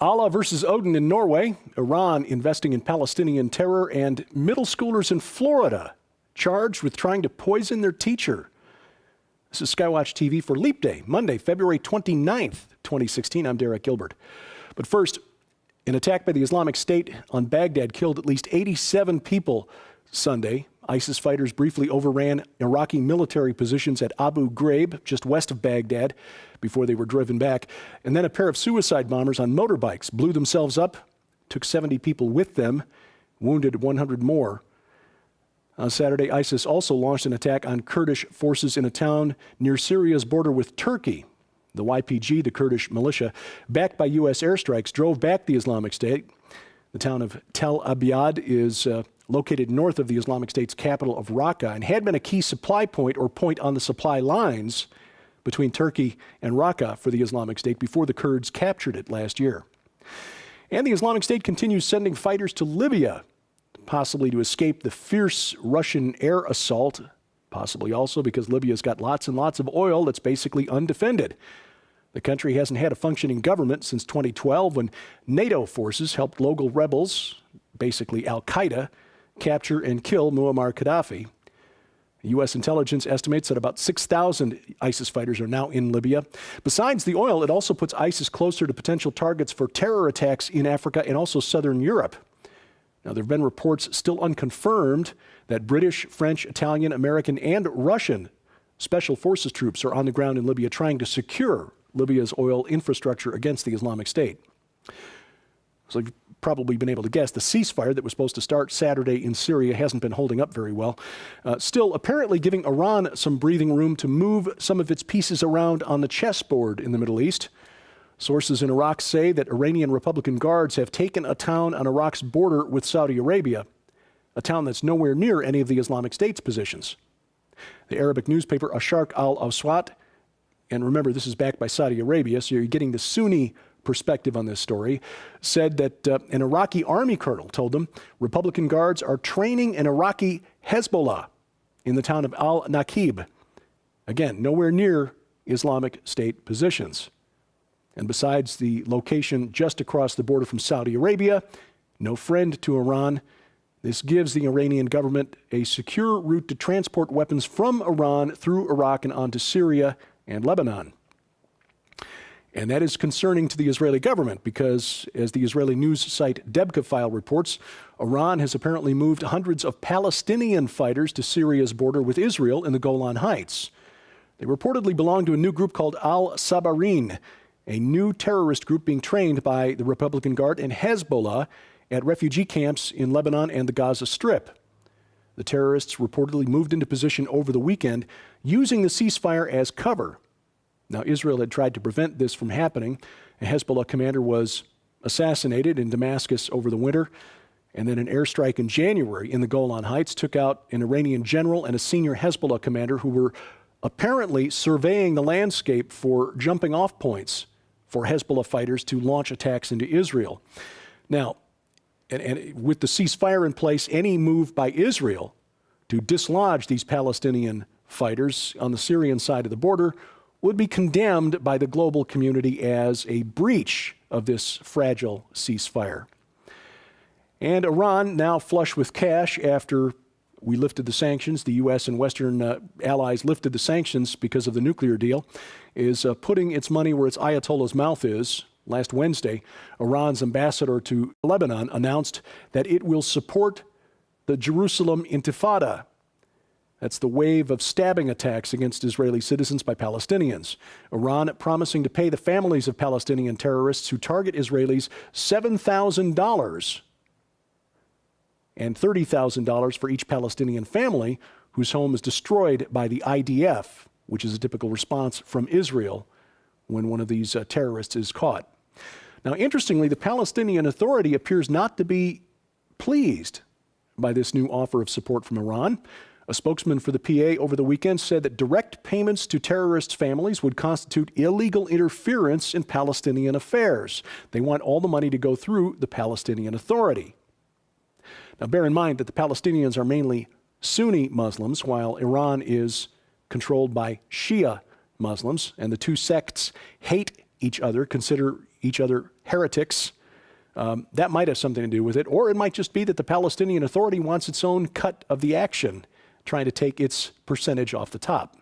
Allah versus Odin in Norway, Iran investing in Palestinian terror, and middle schoolers in Florida charged with trying to poison their teacher. This is SkyWatchTV for Leap Day, Monday, February 29th, 2016. I'm Derek Gilbert. But first, an attack by the Islamic State on Baghdad killed at least 87 people Sunday. ISIS fighters briefly overran Iraqi military positions at Abu Ghraib, just west of Baghdad, before they were driven back. And then a pair of suicide bombers on motorbikes blew themselves up, took 70 people with them, wounded 100 more. On Saturday, ISIS also launched an attack on Kurdish forces in a town near Syria's border with Turkey. The YPG, the Kurdish militia, backed by U.S. airstrikes, drove back the Islamic State. The town of Tel Abyad is located north of the Islamic State's capital of Raqqa and had been a key supply point or point on the supply lines between Turkey and Raqqa for the Islamic State before the Kurds captured it last year. And the Islamic State continues sending fighters to Libya, possibly to escape the fierce Russian air assault, possibly also because Libya's got lots and lots of oil that's basically undefended. The country hasn't had a functioning government since 2012 when NATO forces helped local rebels, basically al-Qaeda, capture and kill Muammar Gaddafi. U.S. intelligence estimates that about 6,000 ISIS fighters are now in Libya. Besides the oil, it also puts ISIS closer to potential targets for terror attacks in Africa and also southern Europe. Now, there have been reports, still unconfirmed, that British, French, Italian, American, and Russian special forces troops are on the ground in Libya trying to secure Libya's oil infrastructure against the Islamic State. So you've probably been able to guess the ceasefire that was supposed to start Saturday in Syria hasn't been holding up very well. Still, apparently giving Iran some breathing room to move some of its pieces around on the chessboard in the Middle East. Sources in Iraq say that Iranian Republican guards have taken a town on Iraq's border with Saudi Arabia, a town that's nowhere near any of the Islamic State's positions. The Arabic newspaper Asharq al-Awsat, and remember this is backed by Saudi Arabia, so you're getting the Sunni perspective on this story, said that an Iraqi army colonel told them Republican guards are training an Iraqi Hezbollah in the town of al-Naqib. Again, nowhere near Islamic State positions. And besides the location just across the border from Saudi Arabia, no friend to Iran, this gives the Iranian government a secure route to transport weapons from Iran through Iraq and onto Syria and Lebanon. And that is concerning to the Israeli government because, as the Israeli news site Debka File reports, Iran has apparently moved hundreds of Palestinian fighters to Syria's border with Israel in the Golan Heights. They reportedly belong to a new group called Al-Sabarin, a new terrorist group being trained by the Republican Guard and Hezbollah at refugee camps in Lebanon and the Gaza Strip. The terrorists reportedly moved into position over the weekend using the ceasefire as cover. Now, Israel had tried to prevent this from happening. A Hezbollah commander was assassinated in Damascus over the winter, and then an airstrike in January in the Golan Heights took out an Iranian general and a senior Hezbollah commander who were apparently surveying the landscape for jumping off points for Hezbollah fighters to launch attacks into Israel. Now, and with the ceasefire in place, any move by Israel to dislodge these Palestinian fighters on the Syrian side of the border would be condemned by the global community as a breach of this fragile ceasefire. And Iran, now flush with cash after we lifted the sanctions, the U.S. and Western allies lifted the sanctions because of the nuclear deal, is putting its money where its Ayatollah's mouth is. Last Wednesday, Iran's ambassador to Lebanon announced that it will support the Jerusalem Intifada. That's the wave of stabbing attacks against Israeli citizens by Palestinians. Iran promising to pay the families of Palestinian terrorists who target Israelis $7,000 and $30,000 for each Palestinian family whose home is destroyed by the IDF, which is a typical response from Israel when one of these terrorists is caught. Now, interestingly, the Palestinian Authority appears not to be pleased by this new offer of support from Iran. A spokesman for the PA over the weekend said that direct payments to terrorists' families would constitute illegal interference in Palestinian affairs. They want all the money to go through the Palestinian Authority. Now, bear in mind that the Palestinians are mainly Sunni Muslims, while Iran is controlled by Shia Muslims, and the two sects hate each other, consider each other heretics. That might have something to do with it, or it might just be that the Palestinian Authority wants its own cut of the action, trying to take its percentage off the top.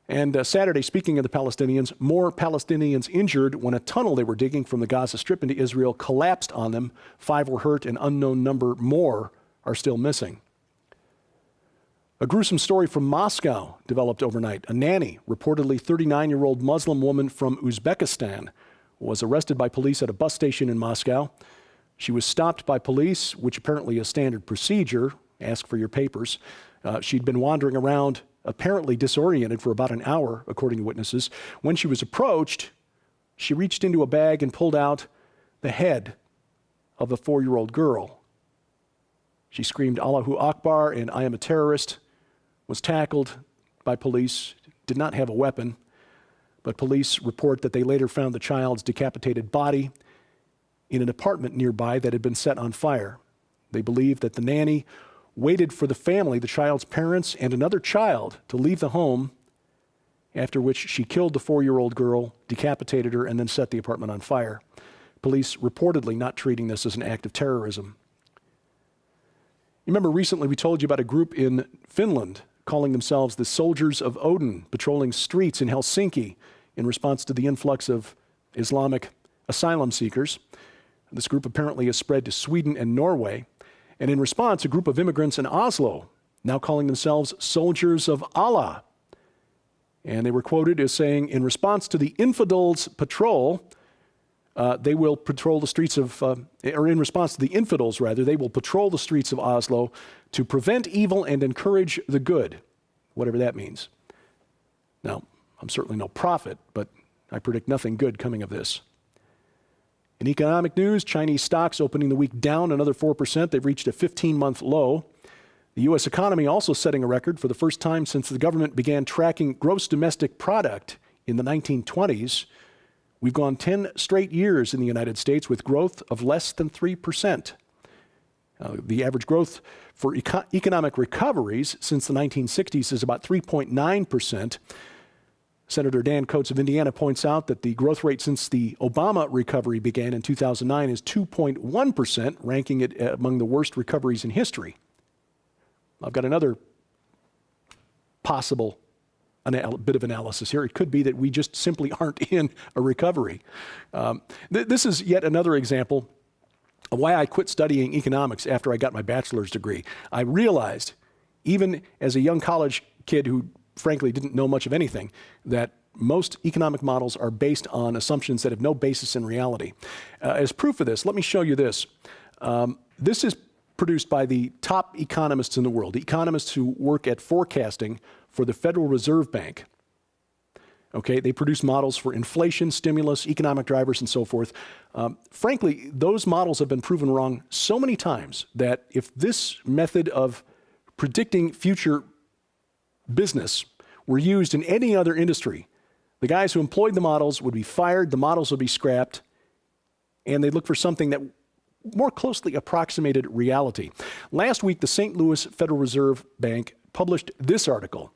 And Saturday, speaking of the Palestinians, more Palestinians injured when a tunnel they were digging from the Gaza Strip into Israel collapsed on them. 5 were hurt, an unknown number more are still missing. A gruesome story from Moscow developed overnight. A nanny, reportedly 39-year-old Muslim woman from Uzbekistan, was arrested by police at a bus station in Moscow. She was stopped by police, which apparently is standard procedure. Ask for your papers. She'd been wandering around, apparently disoriented, for about an hour, according to witnesses. When she was approached, she reached into a bag and pulled out the head of a 4-year-old girl. She screamed, "Allahu Akbar," and "I am a terrorist," was tackled by police, did not have a weapon, but police report that they later found the child's decapitated body in an apartment nearby that had been set on fire. They believe that the nanny waited for the family, the child's parents, and another child to leave the home, after which she killed the 4-year-old girl, decapitated her, and then set the apartment on fire. Police reportedly not treating this as an act of terrorism. You remember recently we told you about a group in Finland calling themselves the Soldiers of Odin, patrolling streets in Helsinki in response to the influx of Islamic asylum seekers. This group apparently has spread to Sweden and Norway. And in response, a group of immigrants in Oslo, now calling themselves Soldiers of Allah. And they were quoted as saying, in response to the infidels' patrol, they will patrol the streets of, or in response to the infidels, rather, they will patrol the streets of Oslo to prevent evil and encourage the good, whatever that means. Now, I'm certainly no prophet, but I predict nothing good coming of this. In economic news, Chinese stocks opening the week down another 4%. They've reached a 15-month low. The U.S. economy also setting a record for the first time since the government began tracking gross domestic product in the 1920s. We've gone 10 straight years in the United States with growth of less than 3%. The average growth for economic recoveries since the 1960s is about 3.9%. Senator Dan Coates of Indiana points out that the growth rate since the Obama recovery began in 2009 is 2.1%, ranking it among the worst recoveries in history. I've got another possible bit of analysis here. It could be that we just simply aren't in a recovery. This is yet another example of why I quit studying economics after I got my bachelor's degree. I realized, even as a young college kid who frankly didn't know much of anything, that most economic models are based on assumptions that have no basis in reality. As proof of this, let me show you this. This is produced by the top economists in the world, economists who work at forecasting for the Federal Reserve Bank. Okay, they produce models for inflation, stimulus, economic drivers, and so forth. Frankly, those models have been proven wrong so many times that if this method of predicting future business were used in any other industry, the guys who employed the models would be fired, the models would be scrapped, and they'd look for something that more closely approximated reality. Last week, the St. Louis Federal Reserve Bank published this article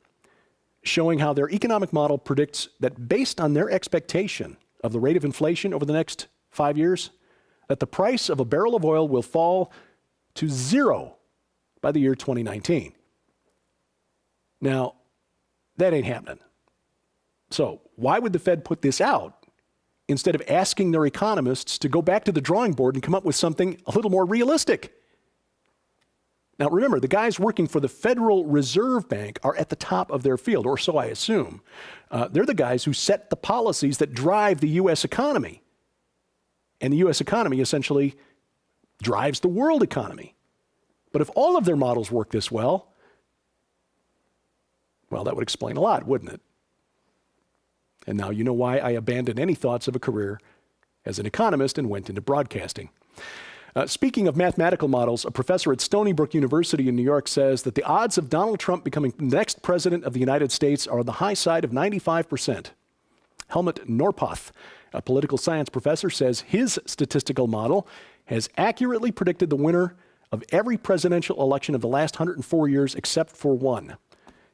showing how their economic model predicts that based on their expectation of the rate of inflation over the next 5 years, that the price of a barrel of oil will fall to 0 by the year 2019. Now, that ain't happening. So why would the Fed put this out instead of asking their economists to go back to the drawing board and come up with something a little more realistic? Now remember, the guys working for the Federal Reserve Bank are at the top of their field, or so I assume. They're the guys who set the policies that drive the U.S. economy. And the U.S. economy essentially drives the world economy. But if all of their models work this well, that would explain a lot, wouldn't it? And now you know why I abandoned any thoughts of a career as an economist and went into broadcasting. Speaking of mathematical models, a professor at Stony Brook University in New York says that the odds of Donald Trump becoming the next president of the United States are on the high side of 95%. Helmut Norpoth, a political science professor, says his statistical model has accurately predicted the winner of every presidential election of the last 104 years except for one.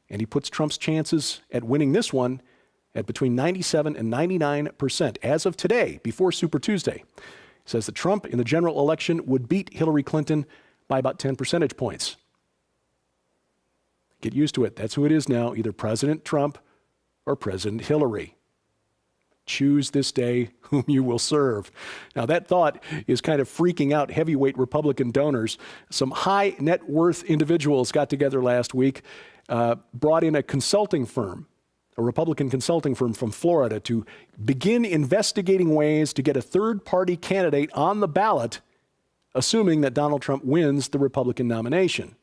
And he puts Trump's chances at winning this one at between 97 and 99% as of today, before Super Tuesday. He says that Trump in the general election would beat Hillary Clinton by about 10 percentage points. Get used to it. That's who it is now, either President Trump or President Hillary. Choose this day whom you will serve. Now, that thought is kind of freaking out heavyweight Republican donors. Some high net worth individuals got together last week, brought in a consulting firm, a Republican consulting firm from Florida, to begin investigating ways to get a third-party candidate on the ballot, assuming that Donald Trump wins the Republican nomination.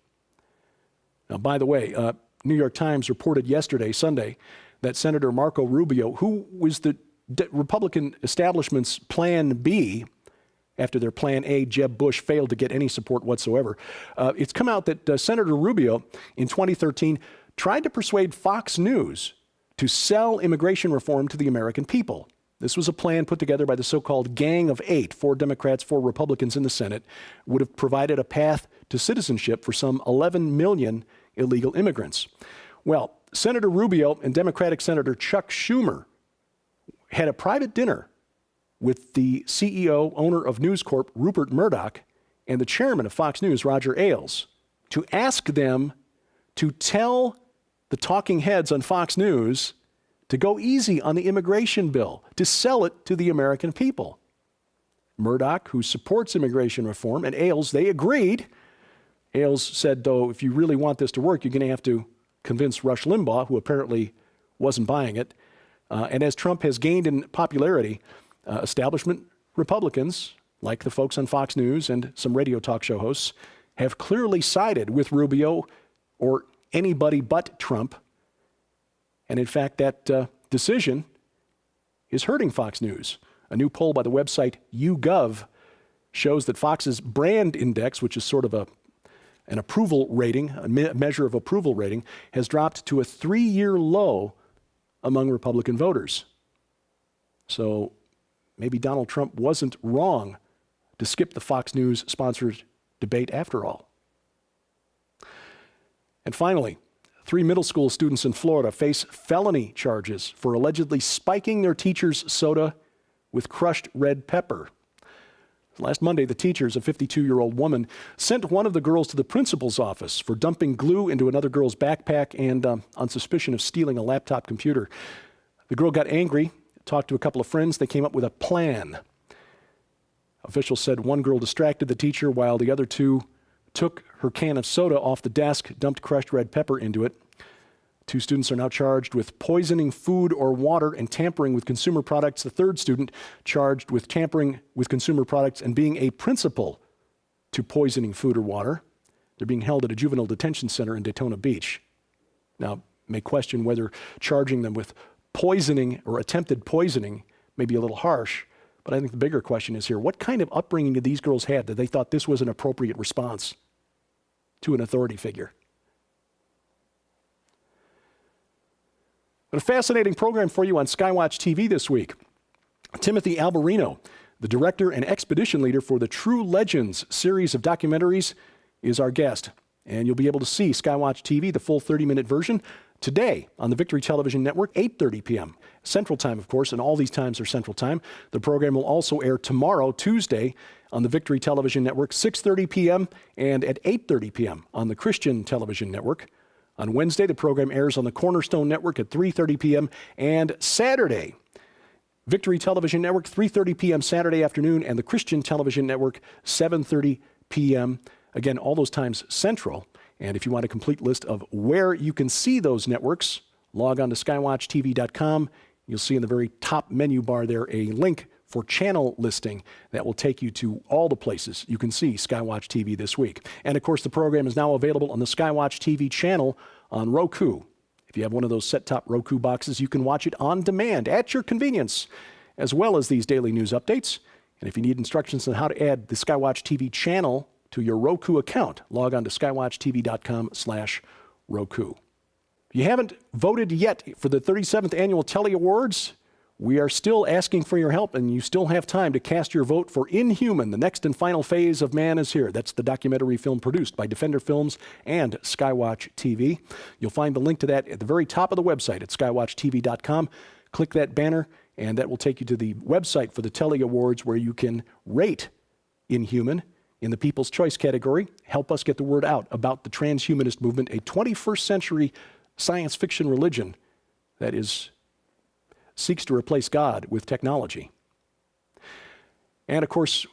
Now, by the way, New York Times reported yesterday, Sunday, that Senator Marco Rubio, who was the Republican establishment's Plan B after their Plan A, Jeb Bush, failed to get any support whatsoever. It's come out that Senator Rubio in 2013 tried to persuade Fox News to sell immigration reform to the American people. This was a plan put together by the so-called Gang of Eight, 4 Democrats, 4 Republicans in the Senate, would have provided a path to citizenship for some 11 million illegal immigrants. Well, Senator Rubio and Democratic Senator Chuck Schumer had a private dinner with the CEO, owner of News Corp, Rupert Murdoch, and the chairman of Fox News, Roger Ailes, to ask them to tell the talking heads on Fox News to go easy on the immigration bill, to sell it to the American people. Murdoch, who supports immigration reform, and Ailes, they agreed. Ailes said, though, if you really want this to work, you're going to have to convince Rush Limbaugh, who apparently wasn't buying it. And as Trump has gained in popularity, establishment Republicans, like the folks on Fox News and some radio talk show hosts, have clearly sided with Rubio or anybody but Trump. And in fact, that decision is hurting Fox News. A new poll by the website YouGov shows that Fox's brand index, which is sort of an approval rating, a measure of approval rating, has dropped to a 3-year low among Republican voters. So maybe Donald Trump wasn't wrong to skip the Fox News sponsored debate after all. And finally, 3 middle school students in Florida face felony charges for allegedly spiking their teacher's soda with crushed red pepper. Last Monday, the teachers, a 52-year-old woman, sent one of the girls to the principal's office for dumping glue into another girl's backpack and on suspicion of stealing a laptop computer. The girl got angry, talked to a couple of friends. They came up with a plan. Officials said one girl distracted the teacher while the other 2 took her can of soda off the desk, dumped crushed red pepper into it. 2 students are now charged with poisoning food or water and tampering with consumer products. The 3rd student charged with tampering with consumer products and being a principal to poisoning food or water. They're being held at a juvenile detention center in Daytona Beach. Now, may question whether charging them with poisoning or attempted poisoning may be a little harsh, but I think the bigger question is here, what kind of upbringing did these girls have that they thought this was an appropriate response to an authority figure? But a fascinating program for you on SkyWatch TV this week. Timothy Alberino, the director and expedition leader for the True Legends series of documentaries, is our guest. And you'll be able to see SkyWatch TV, the full 30-minute version, today on the Victory Television Network, 8:30 p.m. Central Time, of course, and all these times are Central Time. The program will also air tomorrow, Tuesday, on the Victory Television Network, 6:30 p.m. and at 8:30 p.m. on the Christian Television Network. On Wednesday, the program airs on the Cornerstone Network at 3:30 p.m. and Saturday, Victory Television Network, 3:30 p.m. Saturday afternoon, and the Christian Television Network, 7:30 p.m. Again, all those times Central. And if you want a complete list of where you can see those networks, log on to SkyWatchTV.com. You'll see in the very top menu bar there a link for channel listing that will take you to all the places you can see SkyWatch TV this week. And of course, the program is now available on the SkyWatch TV channel on Roku. If you have one of those set-top Roku boxes, you can watch it on demand at your convenience, as well as these daily news updates. And if you need instructions on how to add the SkyWatch TV channel to your Roku account, log on to skywatchtv.com/Roku. If you haven't voted yet for the 37th Annual Telly Awards, we are still asking for your help, and you still have time to cast your vote for Inhuman, the next and final phase of Man is Here. That's the documentary film produced by Defender Films and SkyWatch TV. You'll find the link to that at the very top of the website at skywatchtv.com. Click that banner, and that will take you to the website for the Telly Awards, where you can rate Inhuman in the People's Choice category. Help us get the word out about the transhumanist movement, a 21st century science fiction religion that seeks to replace God with technology. And of course,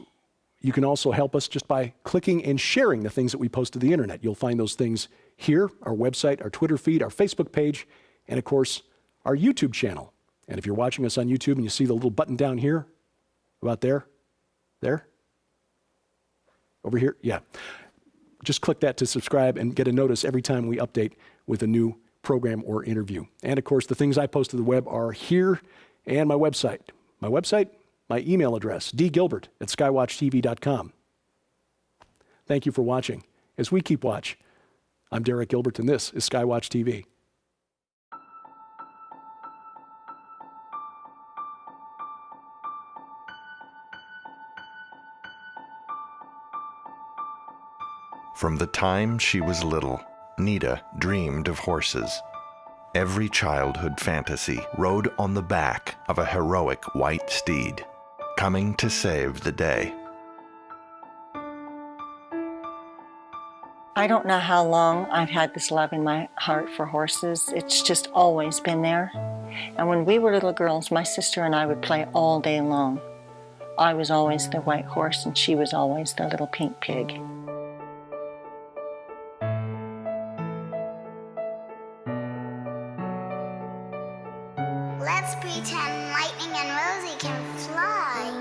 you can also help us just by clicking and sharing the things that we post to the internet. You'll find those things here, our website, our Twitter feed, our Facebook page, and of course, our YouTube channel. And if you're watching us on YouTube and you see the little button down here, about there, over here, yeah. Just click that to subscribe and get a notice every time we update with a new program or interview. And of course, the things I post to the web are here and my website. My email address, dgilbert@skywatchtv.com. Thank you for watching. As we keep watch, I'm Derek Gilbert, and this is SkyWatch TV. From the time she was little, Nita dreamed of horses. Every childhood fantasy rode on the back of a heroic white steed, coming to save the day. I don't know how long I've had this love in my heart for horses. It's just always been there. And when we were little girls, my sister and I would play all day long. I was always the white horse and she was always the little pink pig. Let's pretend Lightning and Rosie can fly.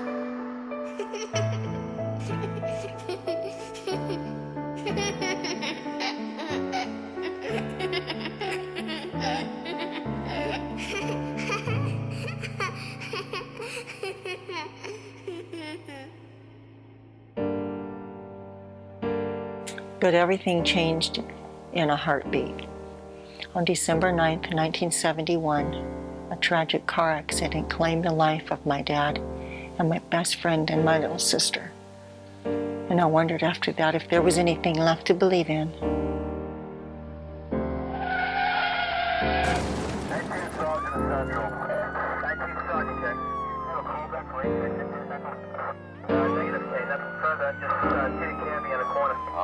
But everything changed in a heartbeat. On December 9th, 1971, a tragic car accident claimed the life of my dad and my best friend and my little sister. And I wondered after that if there was anything left to believe in.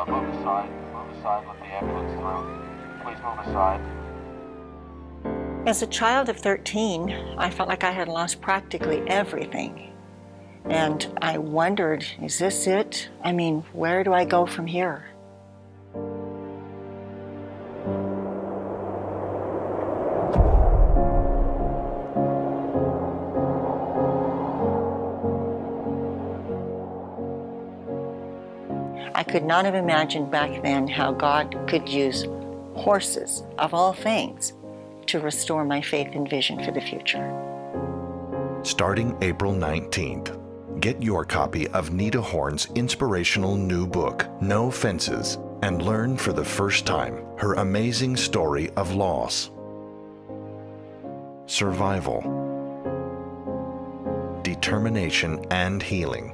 Move aside, let the ambulance through. Please move aside. As a child of 13, I felt like I had lost practically everything. And I wondered, is this it? I mean, where do I go from here? I could not have imagined back then how God could use horses, of all things, to restore my faith and vision for the future. Starting April 19th, get your copy of Nita Horn's inspirational new book, No Fences, and learn for the first time her amazing story of loss, survival, determination, and healing.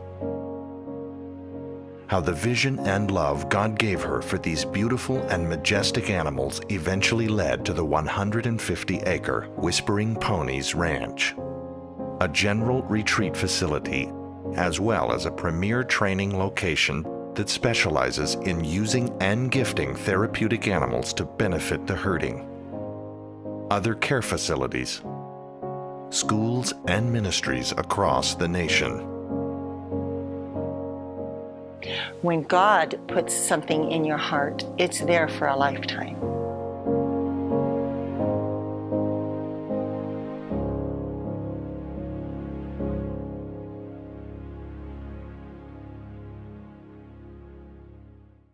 How the vision and love God gave her for these beautiful and majestic animals eventually led to the 150-acre Whispering Ponies Ranch, a general retreat facility, as well as a premier training location that specializes in using and gifting therapeutic animals to benefit the herding. Other care facilities, schools, and ministries across the nation. When God puts something in your heart, it's there for a lifetime.